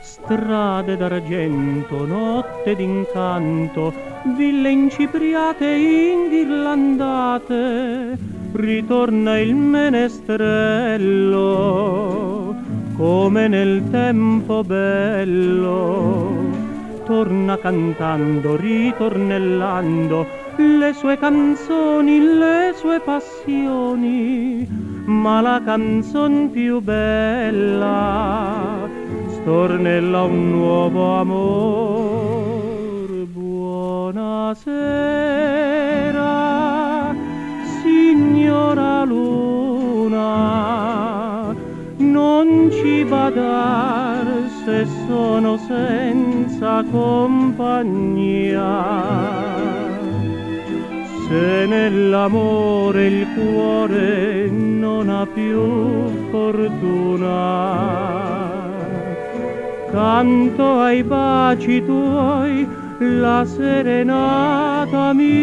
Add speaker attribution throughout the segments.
Speaker 1: Strade d'argento, notte d'incanto, ville incipriate inghirlandate, ritorna il menestrello come nel tempo bello, torna cantando, ritornellando le sue canzoni, le sue passioni, ma la canzon più bella stornella un nuovo amor. Buonasera, signora Luna, non ci badar se sono senza compagnia. Se nell'amore il cuore non ha più fortuna, canto ai baci tuoi la serenata mia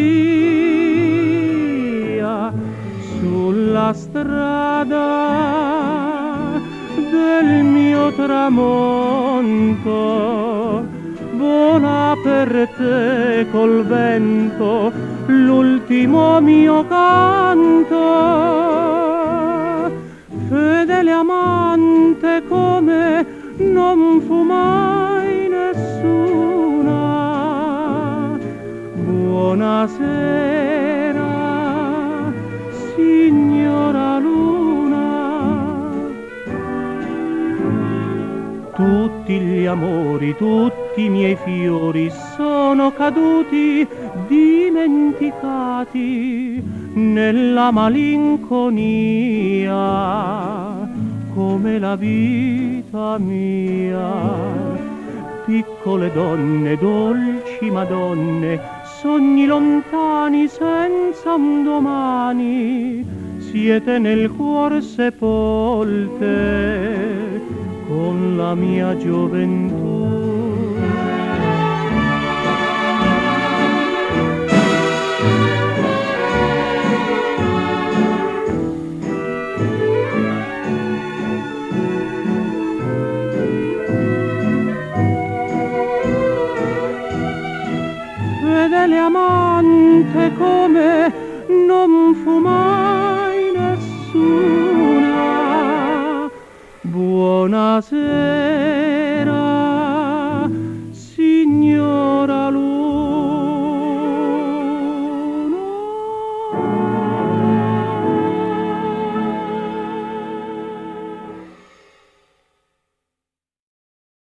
Speaker 1: sulla strada del mio tramonto. Vola per te col vento l'ultimo mio canto, fedele amante come non fu mai nessuna. Buonasera, signora Luna. Tutti gli amori, tutti i miei fiori sono caduti, dimenticati nella malinconia, come la vita mia. Piccole donne, dolci madonne, sogni lontani senza un domani, siete nel cuor sepolte con la mia gioventù. Fedele amante come non fu mai nessuna. Buonasera.